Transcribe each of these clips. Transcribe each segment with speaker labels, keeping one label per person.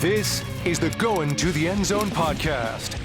Speaker 1: This is the Going to the Endzone Podcast.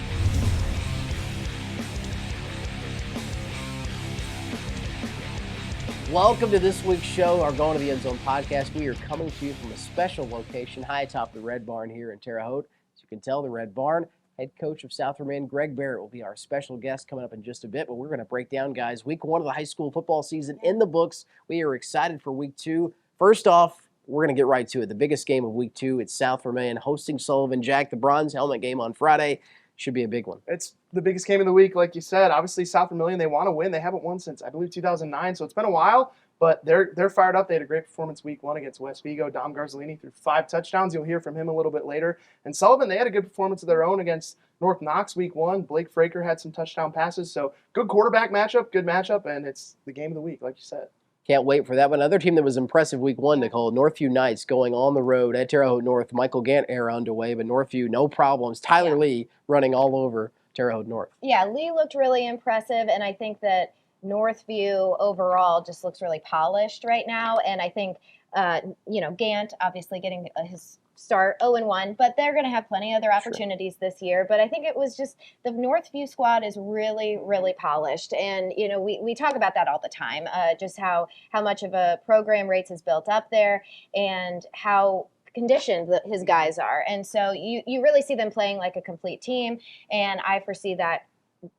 Speaker 2: Welcome to this week's show, our Going to the Endzone Podcast. We are coming to you from a special location high atop the Red Barn here in Terre Haute. As you can tell, the Red Barn, head coach of South Vermillion, Greg Barrett, will be our special guest coming up in just a bit. But we're going to break down, guys, week one of the high school football season in the books. We are excited for week two. First off, we're going to get right to it. The biggest game of week two, it's South Vermillion hosting Sullivan Jack. The bronze helmet game on Friday should be a big one.
Speaker 3: It's the biggest game of the week, like you said. Obviously, South Vermillion, they want to win. They haven't won since, I believe, 2009, so it's been a while, but they're fired up. They had a great performance week one against West Vigo. Dom Garzolini threw 5 touchdowns. You'll hear from him a little bit later. And Sullivan, they had a good performance of their own against North Knox week one. Blake Fraker had some touchdown passes, so good quarterback matchup, good matchup, and it's the game of the week, like you said.
Speaker 2: Can't wait for that one. Another team that was impressive week one, Nicole, Northview Knights going on the road at Terre Haute North. Michael Gant era underway, but Northview, no problems. Tyler Lee running all over Terre Haute North.
Speaker 4: Yeah, Lee looked really impressive, and I think that Northview overall just looks really polished right now. And I think, Gant obviously getting his start 0-1, but they're going to have plenty of other opportunities this year. But I think it was just the Northview squad is really, really polished. And, we talk about that all the time, just how much of a program Rates has built up there and how conditioned his guys are. And so you really see them playing like a complete team. And I foresee that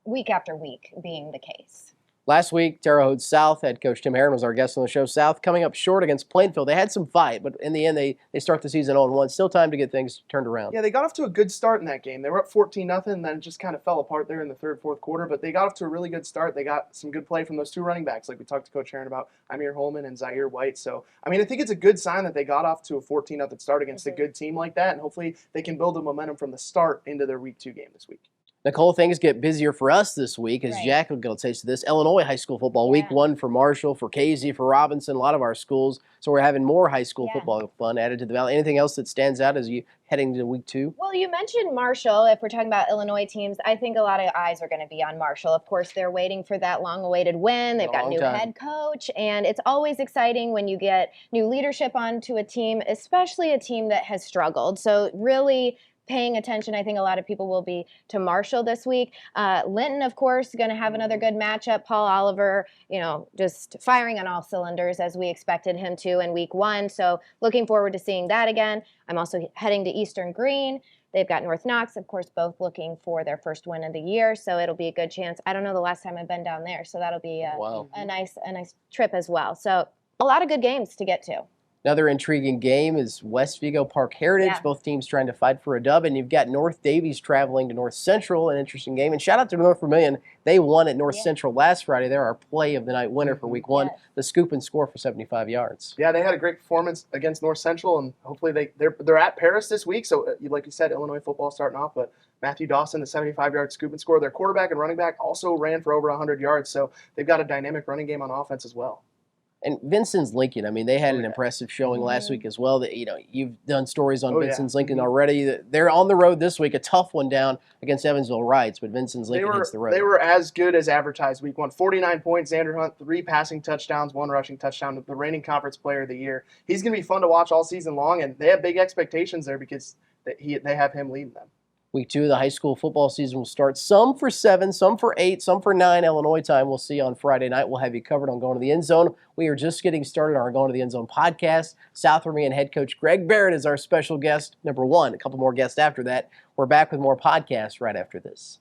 Speaker 4: week after week being the case.
Speaker 2: Last week, Terre Haute South head coach Tim Herron was our guest on the show. South coming up short against Plainfield. They had some fight, but in the end, they start the season 0-1. Still time to get things turned around.
Speaker 3: Yeah, they got off to a good start in that game. They were up 14-0, and then it just kind of fell apart there in the third, fourth quarter. But they got off to a really good start. They got some good play from those 2 running backs, like we talked to Coach Herron about, Amir Holman and Zaire White. So, I think it's a good sign that they got off to a 14-0 start against a good team like that, and hopefully they can build the momentum from the start into their week 2 game this week.
Speaker 2: Nicole, things get busier for us this week, as Jack will get a taste of this. Illinois high school football, week one for Marshall, for Casey, for Robinson, a lot of our schools. So we're having more high school football fun added to the Valley. Anything else that stands out as you heading to week 2?
Speaker 4: Well, you mentioned Marshall. If we're talking about Illinois teams, I think a lot of eyes are going to be on Marshall. Of course, they're waiting for that long-awaited win. They've got a new head coach, and it's always exciting when you get new leadership onto a team, especially a team that has struggled. So really paying attention, I think a lot of people will be to Marshall this week. Linton, of course, going to have another good matchup. Paul Oliver, just firing on all cylinders as we expected him to in week 1. So looking forward to seeing that again. I'm also heading to Eastern Green. They've got North Knox, of course, both looking for their first win of the year. So it'll be a good chance. I don't know the last time I've been down there, so that'll be a nice trip as well. So a lot of good games to get to.
Speaker 2: Another intriguing game is West Vigo Park Heritage.
Speaker 4: Yeah.
Speaker 2: Both teams trying to fight for a dub. And you've got North Davies traveling to North Central, an interesting game. And shout out to North Vermillion. They won at North Central last Friday. They're our play of the night winner for week 1. The scoop and score for 75 yards.
Speaker 3: Yeah, they had a great performance against North Central, and hopefully they're at Paris this week. So, like you said, Illinois football starting off. But Matthew Dawson, the 75-yard scoop and score. Their quarterback and running back also ran for over 100 yards. So they've got a dynamic running game on offense as well.
Speaker 2: And Vincent's Lincoln, they had an impressive showing last week as well. That you've done stories on Vincent's Lincoln already. They're on the road this week, a tough one down against Evansville Rights, but Vincent's Lincoln hits the road.
Speaker 3: They were as good as advertised week 1. 49 points, Xander Hunt, 3 passing touchdowns, 1 rushing touchdown, the reigning conference player of the year. He's going to be fun to watch all season long, and they have big expectations there because they have him leading them.
Speaker 2: Week 2 of the high school football season will start. Some for 7, some for 8, some for 9 Illinois time. We'll see on Friday night. We'll have you covered on Going to the End Zone. We are just getting started on our Going to the End Zone podcast. South Vermillion head coach Greg Barrett is our special guest, number 1. A couple more guests after that. We're back with more podcasts right after this.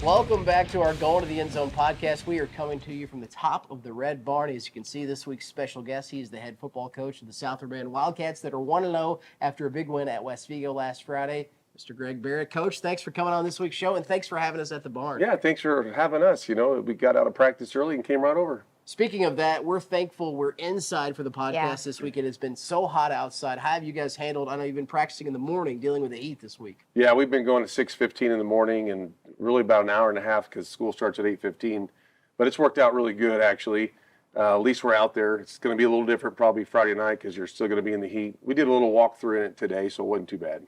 Speaker 2: Welcome back to our Going to the Endzone podcast. We are coming to you from the top of the Red Barn. As you can see, this week's special guest, he is the head football coach of the Southern Wildcats that are 1-0 after a big win at West Vigo last Friday. Mr. Greg Barrett. Coach, thanks for coming on this week's show, and thanks for having us at the barn.
Speaker 5: Yeah, thanks for having us. You know, we got out of practice early and came right over.
Speaker 2: Speaking of that, we're thankful we're inside for the podcast this week. It has been so hot outside. How have you guys handled, I know you've been practicing in the morning, dealing with the heat this week?
Speaker 5: Yeah, we've been going at 6:15 in the morning and really about an hour and a half because school starts at 8:15. But it's worked out really good, actually. At least we're out there. It's going to be a little different probably Friday night because you're still going to be in the heat. We did a little walkthrough in it today, so it wasn't too bad.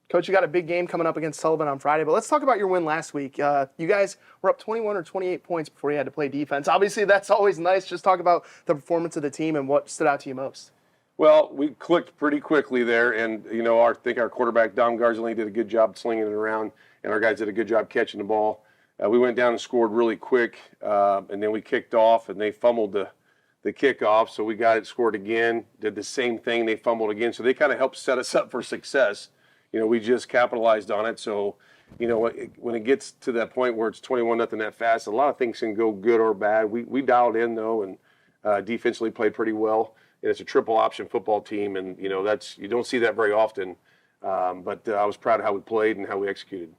Speaker 3: Coach, you got a big game coming up against Sullivan on Friday, but let's talk about your win last week. You guys were up 21 or 28 points before you had to play defense. Obviously, that's always nice. Just talk about the performance of the team and what stood out to you most.
Speaker 5: Well, we clicked pretty quickly there, and you know, I think our quarterback Dom Garzolini did a good job slinging it around, and our guys did a good job catching the ball. We went down and scored really quick, and then we kicked off, and they fumbled the kickoff, so we got it, scored again, did the same thing, they fumbled again, so they kind of helped set us up for success. You know, we just capitalized on it. So, you know, when it gets to that point where it's 21-0 that fast, a lot of things can go good or bad. We dialed in, though, and defensively played pretty well. And it's a triple option football team, and, you know, you don't see that very often. But I was proud of how we played and how we executed.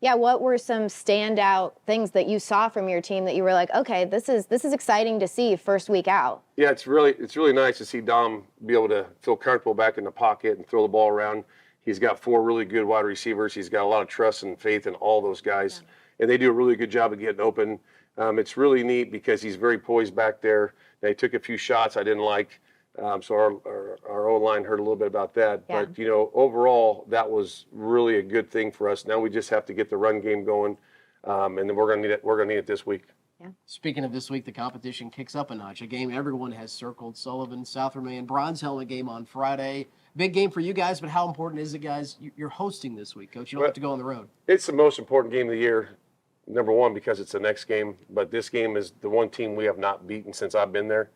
Speaker 4: Yeah, what were some standout things that you saw from your team that you were like, okay, this is exciting to see first week out?
Speaker 5: Yeah, it's really nice to see Dom be able to feel comfortable back in the pocket and throw the ball around. He's got 4 really good wide receivers. He's got a lot of trust and faith in all those guys, and they do a really good job of getting open. It's really neat because he's very poised back there. They took a few shots I didn't like, so our O-line heard a little bit about that. Yeah. But, you know, overall, that was really a good thing for us. Now we just have to get the run game going, and then we're going to need it this week.
Speaker 2: Yeah. Speaking of this week, the competition kicks up a notch. A game everyone has circled: Sullivan, South Vermillion, bronze helmet game on Friday. Big game for you guys, but how important is it, guys? You're hosting this week, Coach. You don't have to go on the road.
Speaker 5: It's the most important game of the year, number one, because it's the next game. But this game is the one team we have not beaten since I've been there,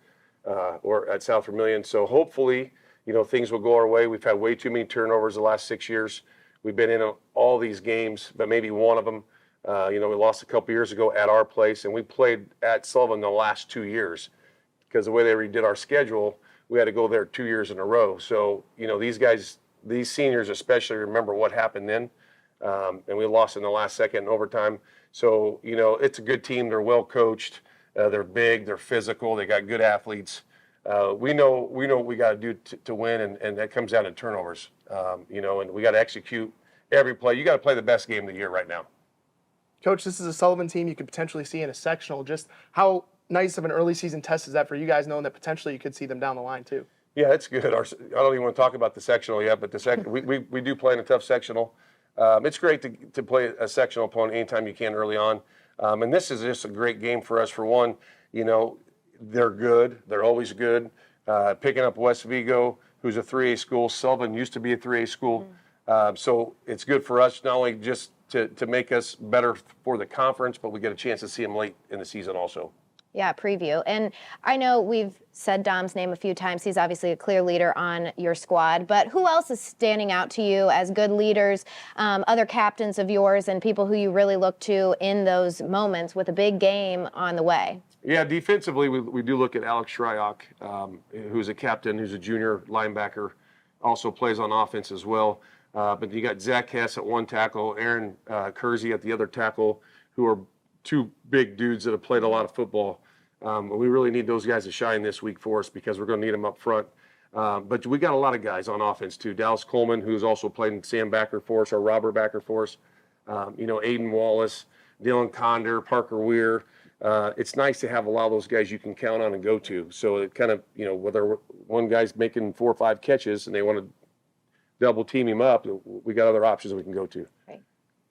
Speaker 5: or at South Vermillion. So hopefully, you know, things will go our way. We've had way too many turnovers the last 6 years. We've been in all these games, but maybe one of them. You know, we lost a couple years ago at our place, and we played at Sullivan the last 2 years because the way they redid our schedule, we had to go there 2 years in a row. So, you know, these guys, these seniors especially, remember what happened then, and we lost in the last second in overtime. So, you know, it's a good team. They're well coached. They're big. They're physical. They got good athletes. We know what we got to do to win, and that comes down to turnovers. You know, and we got to execute every play. You got to play the best game of the year right now.
Speaker 3: Coach, this is a Sullivan team you could potentially see in a sectional. Just how nice of an early season test is that for you guys, knowing that potentially you could see them down the line too?
Speaker 5: Yeah, it's good. I don't even want to talk about the sectional yet, but we do play in a tough sectional. It's great to play a sectional opponent anytime you can early on. And this is just a great game for us. For one, you know, they're good. They're always good. Picking up West Vigo, who's a 3A school. Sullivan used to be a 3A school. So it's good for us, not only just to make us better for the conference, but we get a chance to see them late in the season also.
Speaker 4: Yeah, preview. And I know we've said Dom's name a few times. He's obviously a clear leader on your squad. But who else is standing out to you as good leaders, other captains of yours, and people who you really look to in those moments with a big game on the way?
Speaker 5: Yeah, defensively, we do look at Alex Shryock, who's a captain, who's a junior linebacker, also plays on offense as well. But you got Zach Hess at one tackle, Aaron Kersey at the other tackle, who are two big dudes that have played a lot of football. We really need those guys to shine this week for us because we're going to need them up front. But we got a lot of guys on offense too. Dallas Coleman, who's also played in Sam Backer for us, or Robert Backer for us. You know, Aiden Wallace, Dylan Conder, Parker Weir. It's nice to have a lot of those guys you can count on and go to. So it kind of, you know, whether one guy's making 4 or 5 catches and they want to double team him up, we got other options we can go to.
Speaker 4: Right.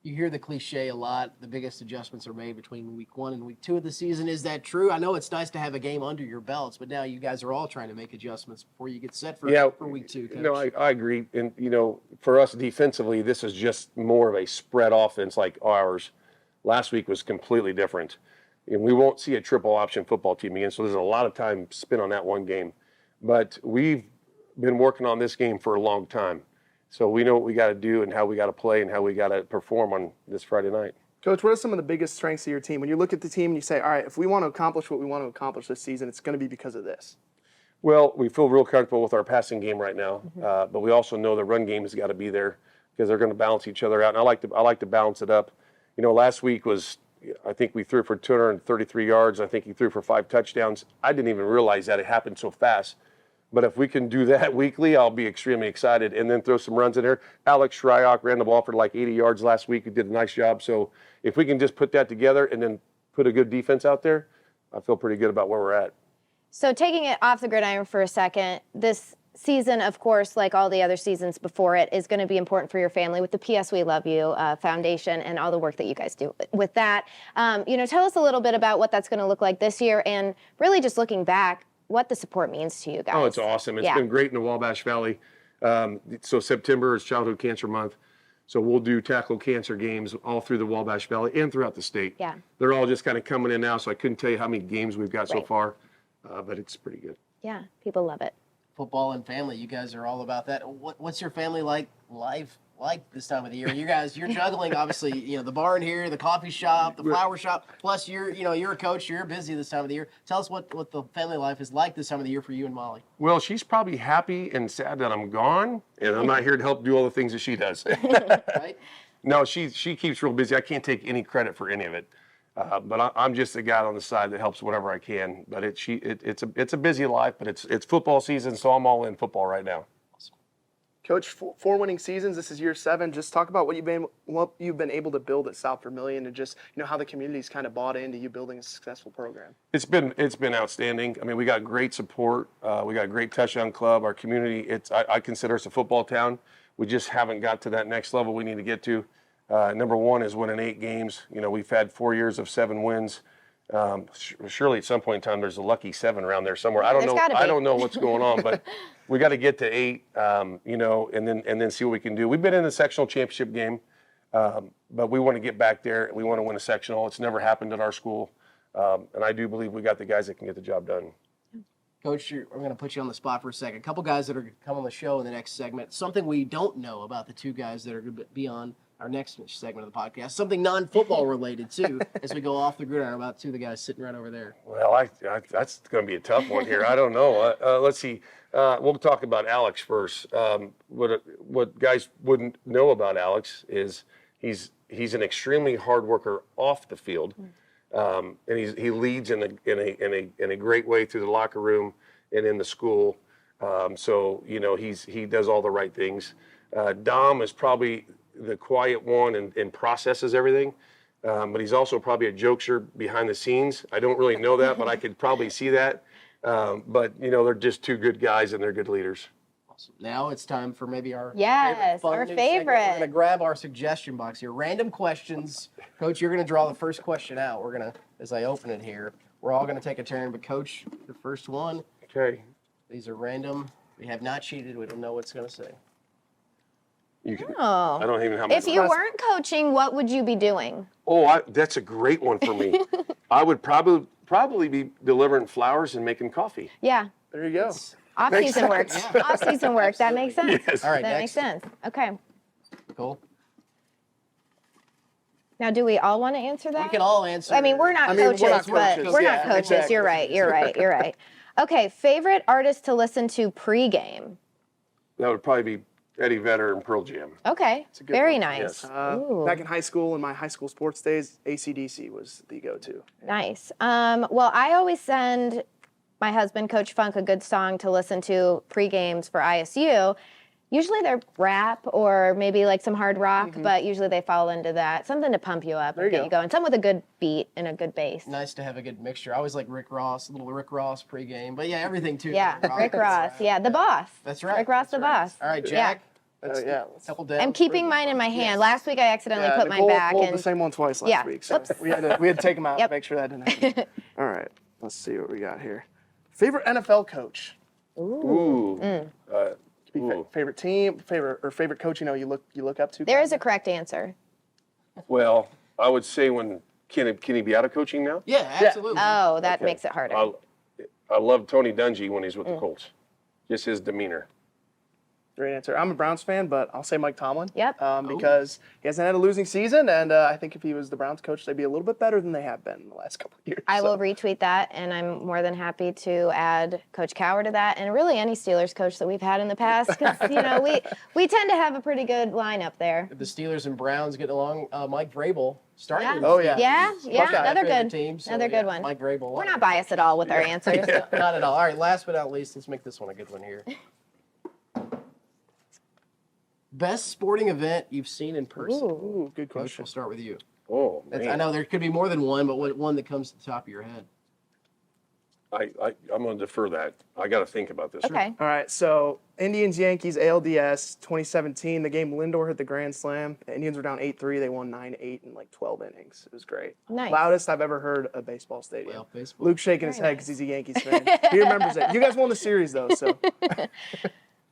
Speaker 2: You hear the cliche a lot, the biggest adjustments are made between week 1 and week 2 of the season. Is that true? I know it's nice to have a game under your belts, but now you guys are all trying to make adjustments before you get set for week 2. Coach.
Speaker 5: No, I agree. And, you know, for us defensively, this is just more of a spread offense like ours. Last week was completely different. And we won't see a triple option football team again, so there's a lot of time spent on that one game. But we've been working on this game for a long time. So we know what we got to do and how we got to play and how we got to perform on this Friday night.
Speaker 3: Coach, what are some of the biggest strengths of your team? When you look at the team and you say, all right, if we want to accomplish what we want to accomplish this season, it's going to be because of this.
Speaker 5: Well, we feel real comfortable with our passing game right now, but we also know the run game has got to be there because they're going to balance each other out. And I like to balance it up. Last week I think we threw for 233 yards. I think he threw for 5 touchdowns. I didn't even realize that it happened so fast. But if we can do that weekly, I'll be extremely excited. And then throw some runs in there. Alex Shryock ran the ball for like 80 yards last week. He did a nice job. So if we can just put that together and then put a good defense out there, I feel pretty good about where we're at.
Speaker 4: So taking it off the gridiron for a second, this season, of course, like all the other seasons before it, is going to be important for your family with the PS We Love You Foundation and all the work that you guys do with that. Tell us a little bit about what that's going to look like this year and really just looking back, what the support means to you guys.
Speaker 5: Oh, it's awesome. It's been great in the Wabash Valley. So September is Childhood Cancer Month. So we'll do tackle cancer games all through the Wabash Valley and throughout the state.
Speaker 4: Yeah.
Speaker 5: They're all just kind of coming in now, so I couldn't tell you how many games we've got so far, but it's pretty good.
Speaker 4: Yeah, people love it.
Speaker 2: Football and family, you guys are all about that. What's your family life like this time of the year? You're juggling, obviously, the barn here, the coffee shop, the flower shop, plus you're a coach, you're busy this time of the year. Tell us what the family life is like this time of the year for you and Molly.
Speaker 5: Well, she's probably happy and sad that I'm gone, and I'm not here to help do all the things that she does.
Speaker 2: Right?
Speaker 5: No, she keeps real busy. I can't take any credit for any of it. But I'm just the guy on the side that helps whatever I can. But it's a busy life, but it's football season, so I'm all in football right now.
Speaker 3: Coach, 4 winning seasons. This is year 7. Just talk about what you've been able to build at South Vermilion, and just how the community's kind of bought into you building a successful program.
Speaker 5: It's been outstanding. I mean, we got great support. We got a great touchdown club. Our community. I consider us a football town. We just haven't got to that next level we need to get to. Number 1 is winning 8 games. We've had 4 years of 7 wins. Surely at some point in time there's a lucky 7 around there somewhere. I don't know what's going on, but we got to get to 8. And then see what we can do. We've been in the sectional championship game, but we want to get back there. We want to win a sectional. It's never happened at our school, and I do believe we got the guys that can get the job done.
Speaker 2: Coach, we're going to put you on the spot for a second. A couple guys that are going to come on the show in the next segment. Something we don't know about the 2 guys that are going to be on our next segment of the podcast. Something non-football related, too, as we go off the gridiron about 2 of the guys sitting right over there.
Speaker 5: Well, that's going to be a tough one here. I don't know. Let's see. We'll talk about Alex first. What guys wouldn't know about Alex is he's an extremely hard worker off the field. And he leads in a great way through the locker room and in the school. He does all the right things. Dom is probably the quiet one and processes everything, but he's also probably a jokester behind the scenes. I don't really know that, but I could probably see that. But they're just 2 good guys and they're good leaders.
Speaker 2: Awesome. Now it's time for maybe our
Speaker 4: favorite.
Speaker 2: We're going to grab our suggestion box here. Random questions. Coach, you're going to draw the first question out. We're going to, as I open it here, we're all going to take a turn. But Coach, the first one.
Speaker 5: Okay.
Speaker 2: These are random. We have not cheated. We don't know what it's going to say.
Speaker 4: Oh.
Speaker 5: I don't even have my
Speaker 4: If you weren't coaching, what would you be doing?
Speaker 5: Oh, that's a great one for me. I would probably be delivering flowers and making coffee.
Speaker 4: Yeah.
Speaker 3: There you go.
Speaker 4: Off-season work.
Speaker 2: Yeah.
Speaker 4: Off-season work. That makes sense.
Speaker 5: Yes.
Speaker 2: All right,
Speaker 4: That
Speaker 2: next.
Speaker 4: makes sense. Okay.
Speaker 2: Cool.
Speaker 4: Now, do we all want to answer that?
Speaker 2: We can all answer.
Speaker 4: I mean, we're not coaches, but we're not coaches.
Speaker 3: exactly.
Speaker 4: You're right. Okay, favorite artist to listen to pregame?
Speaker 5: That would probably be Eddie Vedder and Pearl Jam.
Speaker 4: Okay,
Speaker 3: a good
Speaker 4: very
Speaker 3: one.
Speaker 4: nice.
Speaker 5: Yes.
Speaker 4: Ooh.
Speaker 3: Back in high school, in my high school sports days, AC/DC was the go-to.
Speaker 4: Nice. Well, I always send my husband, Coach Funk, a good song to listen to pre-games for ISU. Usually they're rap or maybe like some hard rock, but usually they fall into that. Something to pump you up and get you going. Some with a good beat and a good bass.
Speaker 2: Nice to have a good mixture. I always like Rick Ross, a little Rick Ross pregame. But yeah, everything too.
Speaker 4: Yeah, Rick Ross. Yeah, the boss.
Speaker 2: That's right.
Speaker 4: Rick Ross, the boss.
Speaker 2: All right, Jack.
Speaker 3: Yeah.
Speaker 2: Couple down.
Speaker 4: I'm keeping mine in my hand. Last week I accidentally put mine
Speaker 3: Nicole
Speaker 4: back.
Speaker 3: pulled
Speaker 4: And
Speaker 3: the same one twice last week, so we had to take them out to make sure that didn't happen. All right, let's see what we got here. Favorite NFL coach?
Speaker 5: Ooh.
Speaker 3: Favorite team? Favorite coach? You look up to?
Speaker 4: there is a correct answer.
Speaker 5: Well, I would say can he be out of coaching now?
Speaker 2: Yeah, absolutely.
Speaker 4: Oh, that makes it harder.
Speaker 5: I love Tony Dungy when he's with the Colts. Just his demeanor.
Speaker 3: Great answer. I'm a Browns fan, but I'll say Mike Tomlin.
Speaker 4: Yep.
Speaker 3: Because he hasn't had a losing season, and I think if he was the Browns coach, they'd be a little bit better than they have been in the last couple of years.
Speaker 4: I will retweet that, and I'm more than happy to add Coach Cowher to that, and really any Steelers coach that we've had in the past, because we tend to have a pretty good lineup there.
Speaker 2: The Steelers and Browns getting along. Mike Vrabel starting.
Speaker 4: Yeah.
Speaker 2: with the
Speaker 3: Oh, yeah.
Speaker 2: Steelers.
Speaker 4: Yeah,
Speaker 3: Buckeye,
Speaker 4: another
Speaker 2: Favorite
Speaker 4: good
Speaker 2: team, so,
Speaker 4: another good one.
Speaker 2: Mike Vrabel.
Speaker 4: We're not biased at all with our answers.
Speaker 2: Not at all. All right, last but not least, let's make this one a good one here. Best sporting event you've seen in person?
Speaker 3: Ooh, good
Speaker 2: Coach,
Speaker 3: question.
Speaker 2: we'll start with you.
Speaker 5: Oh, man.
Speaker 2: I know there could be more than one, but what one that comes to the top of your head?
Speaker 5: I'm going to defer that. I got to think about this.
Speaker 4: Okay.
Speaker 3: All right, so Indians-Yankees ALDS 2017, the game Lindor hit the grand slam. The Indians were down 8-3. They won 9-8 in like 12 innings. It was great.
Speaker 4: Nice.
Speaker 3: Loudest I've ever heard a baseball stadium.
Speaker 2: Well, baseball.
Speaker 3: Luke's shaking his
Speaker 4: Very
Speaker 3: head because he's a Yankees fan. He remembers it. You guys won the series, though, so.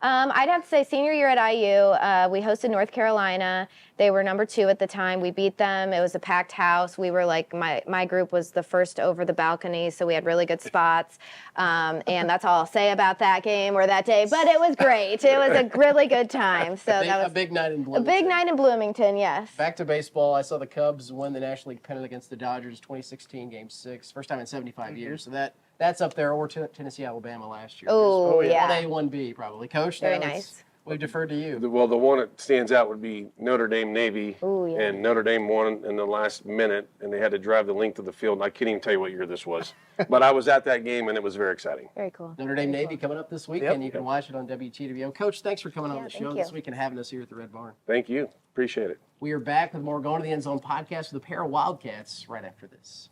Speaker 4: I'd have to say senior year at IU, we hosted North Carolina. They were number 2 at the time. We beat them. It was a packed house. We were like, my group was the first over the balcony, so we had really good spots. And that's all I'll say about that game or that day. But it was great. It was a really good time. So that was
Speaker 2: a big night in
Speaker 4: a
Speaker 2: Bloomington.
Speaker 4: big night in Bloomington, yes.
Speaker 2: Back to baseball. I saw the Cubs win the National League pennant against the Dodgers, 2016, Game 6. First time in 75 years. So that's up there. Or Tennessee, Alabama last year.
Speaker 4: Oh, yeah.
Speaker 2: 1A, 1B probably. Coach,
Speaker 4: Very
Speaker 2: now
Speaker 4: nice.
Speaker 2: We've deferred to you.
Speaker 5: Well, the one that stands out would be Notre Dame Navy.
Speaker 4: Ooh, yeah.
Speaker 5: And Notre Dame won in the last minute, and they had to drive the length of the field. And I can't even tell you what year this was. But I was at that game, and it was very exciting.
Speaker 4: Very cool.
Speaker 2: Notre Dame Navy coming up this week,
Speaker 3: Yep.
Speaker 2: and you can watch it on WTWO. Coach, thanks for coming on
Speaker 4: Yeah,
Speaker 2: the
Speaker 4: thank
Speaker 2: show
Speaker 4: you.
Speaker 2: this week and having us here at the Red Barn.
Speaker 5: Thank you. Appreciate it.
Speaker 2: We are back with more Going to the End Zone podcast with a pair of Wildcats right after this.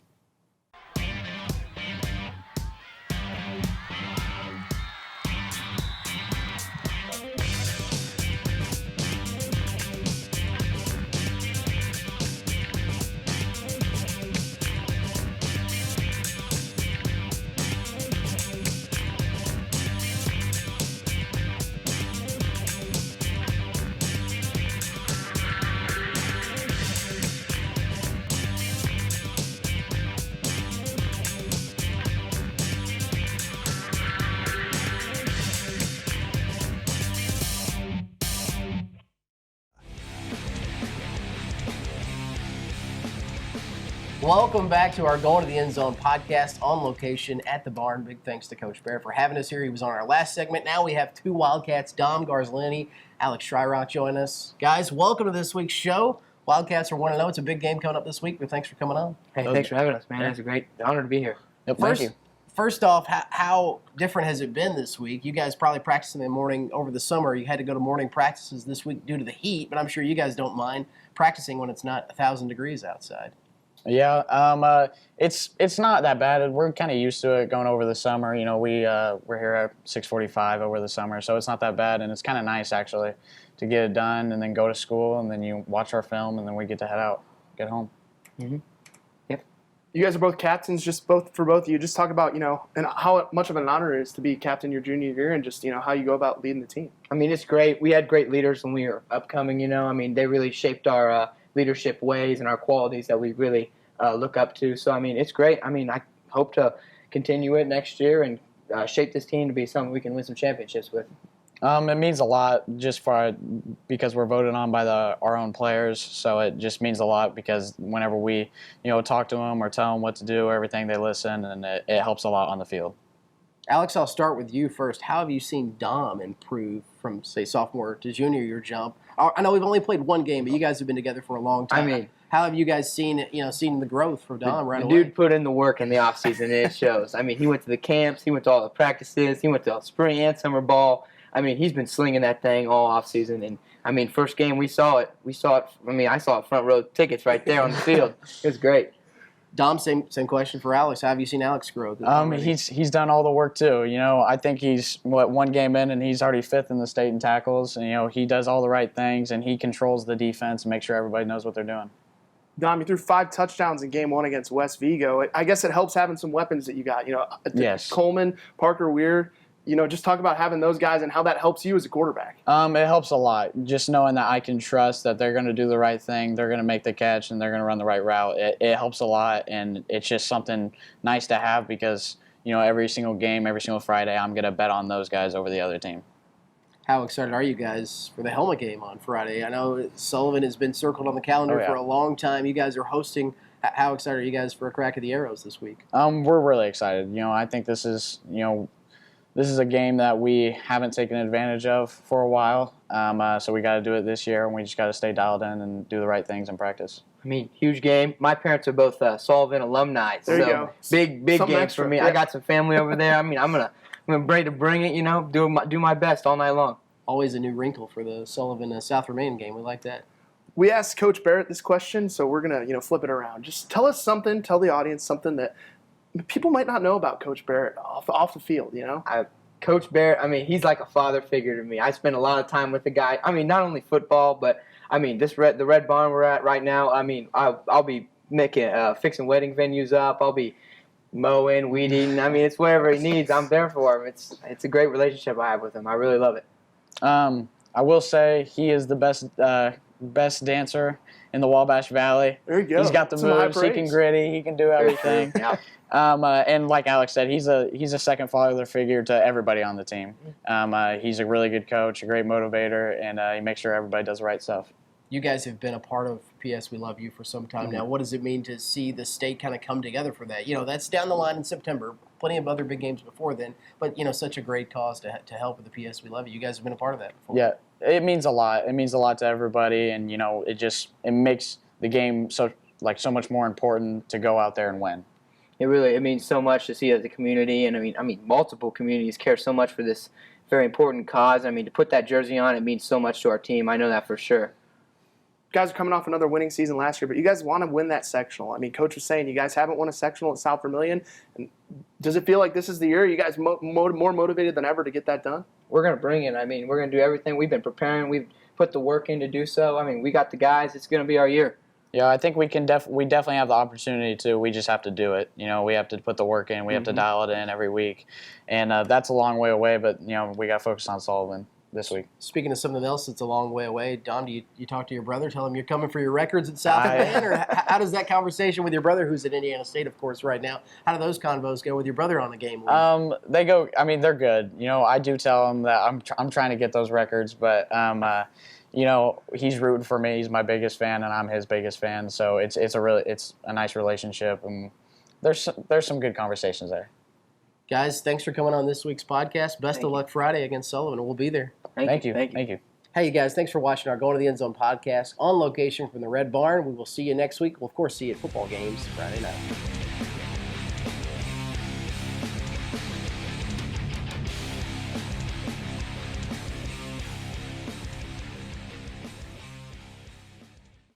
Speaker 2: Welcome back to our Going to the End Zone podcast on location at the barn. Big thanks to Coach Bear for having us here. He was on our last segment. Now we have 2 Wildcats, Dom Garzlini, Alex Schreirock join us. Guys, welcome to this week's show. Wildcats are 1-0. It's a big game coming up this week, but thanks for coming on.
Speaker 6: Hey, thanks for having us, man. It's a great honor to be here.
Speaker 2: Now,
Speaker 6: Thank you.
Speaker 2: first off, how different has it been this week? You guys probably practiced in the morning over the summer. You had to go to morning practices this week due to the heat, but I'm sure you guys don't mind practicing when it's not 1,000 degrees outside.
Speaker 6: Yeah, it's not that bad. We're kind of used to it going over the summer. You know, we're here at 6:45 over the summer, so it's not that bad, and it's kind of nice actually to get it done and then go to school and then you watch our film and then we get to get home.
Speaker 3: You guys are both captains, for both of you. Just talk about, and how much of an honor it is to be captain your junior year and just, how you go about leading the team.
Speaker 6: I mean, it's great. We had great leaders when we were upcoming, I mean, they really shaped our leadership ways and our qualities that we really look up to. So, I mean, it's great. I mean, I hope to continue it next year and shape this team to be something we can win some championships with.
Speaker 7: It means a lot because we're voted on by our own players. So it just means a lot because whenever we, talk to them or tell them what to do, everything, they listen, and it helps a lot on the field.
Speaker 2: Alex, I'll start with you first. How have you seen Dom improve from, say, sophomore to junior year jump? I know we've only played one game, but you guys have been together for a long time.
Speaker 6: I mean,
Speaker 2: how have you guys seen the growth from Dom right
Speaker 6: the
Speaker 2: away?
Speaker 6: dude put in the work in the offseason, and it shows. I mean, he went to the camps, he went to all the practices, he went to spring and summer ball. I mean, he's been slinging that thing all offseason. And, I mean, first game we saw it. I mean, I saw it front row tickets right there on the field. It was great.
Speaker 2: Dom, same question for Alex. How have you seen Alex grow?
Speaker 7: He's done all the work too. I think he's one game in and he's already 5th in the state in tackles. And he does all the right things and he controls the defense and makes sure everybody knows what they're doing.
Speaker 3: Dom, you threw 5 touchdowns in game 1 against West Vigo. I guess it helps having some weapons that you got.
Speaker 7: Yes.
Speaker 3: Coleman, Parker Weir. Just talk about having those guys and how that helps you as a quarterback.
Speaker 7: It helps a lot. Just knowing that I can trust that they're going to do the right thing, they're going to make the catch, and they're going to run the right route. It helps a lot, and it's just something nice to have because, every single game, every single Friday, I'm going to bet on those guys over the other team.
Speaker 2: How excited are you guys for the helmet game on Friday? I know Sullivan has been circled on the calendar for a long time. You guys are hosting. How excited are you guys for a crack at the Arrows this week?
Speaker 6: We're really excited. I think this is a game that we haven't taken advantage of for a while. So we got to do it this year, and we just got to stay dialed in and do the right things in practice.
Speaker 8: I mean, huge game. My parents are both Sullivan alumni,
Speaker 3: There you
Speaker 8: so
Speaker 3: go.
Speaker 8: big
Speaker 3: Something
Speaker 8: game
Speaker 3: extra.
Speaker 8: for me.
Speaker 3: Yeah.
Speaker 8: I got some family over there. I mean, I'm ready to bring it. Do my best all night long.
Speaker 2: Always a new wrinkle for the Sullivan South Remain game. We like that.
Speaker 3: We asked Coach Barrett this question, so we're gonna flip it around. Just tell us something. Tell the audience something that people might not know about Coach Barrett off the field.
Speaker 8: Coach Barrett, I mean, he's like a father figure to me. I spend a lot of time with the guy. I mean, not only football, but I mean, the Red Barn we're at right now. I mean, I'll be making fixing wedding venues up. I'll be mowing, weeding. I mean, it's whatever he needs. I'm there for him. It's a great relationship I have with him. I really love it.
Speaker 6: I will say he is the best dancer in the Wabash Valley.
Speaker 3: There you go.
Speaker 6: He's got the
Speaker 3: Some high
Speaker 6: moves. He can
Speaker 3: praise.
Speaker 6: gritty. He can do everything.
Speaker 8: Yeah.
Speaker 6: And like Alex said, he's a second father figure to everybody on the team. He's a really good coach, a great motivator, and he makes sure everybody does the right stuff.
Speaker 2: You guys have been a part of PS We Love You for some time now. What does it mean to see the state kind of come together for that? That's down the line in September. Plenty of other big games before then, but such a great cause to help with the PS We Love You. You guys have been a part of that before.
Speaker 6: Yeah, it means a lot. It means a lot to everybody, and it makes the game so much more important to go out there and win.
Speaker 8: It means so much to see as a community, and I mean, multiple communities care so much for this very important cause. I mean, to put that jersey on, it means so much to our team. I know that for sure.
Speaker 3: You guys are coming off another winning season last year, but you guys want to win that sectional. I mean, Coach was saying you guys haven't won a sectional at South Vermilion. And does it feel like this is the year? Are you guys more motivated than ever to get that done?
Speaker 8: We're going to bring it. I mean, we're going to do everything. We've been preparing. We've put the work in to do so. I mean, we got the guys. It's going to be our year.
Speaker 6: Yeah, I think we definitely have the opportunity to. We just have to do it. We have to put the work in. We have to dial it in every week, and that's a long way away. But we got to focus on Sullivan this week.
Speaker 2: Speaking of something else that's a long way away, Don, do you talk to your brother, tell him you're coming for your records at South Bend, or how does that conversation with your brother, who's at Indiana State, of course, right now, how do those convos go with your brother on the game?
Speaker 6: They go. I mean, they're good. I do tell him that I'm trying to get those records, but he's rooting for me. He's my biggest fan, and I'm his biggest fan. So it's a nice relationship, and there's some good conversations there.
Speaker 2: Guys, thanks for coming on this week's podcast. Best of luck Friday against Sullivan, and we'll be there.
Speaker 6: Thank you.
Speaker 2: Hey, you guys, thanks for watching our Going to the End Zone podcast on location from the Red Barn. We will see you next week. We'll, of course, see you at football games Friday night.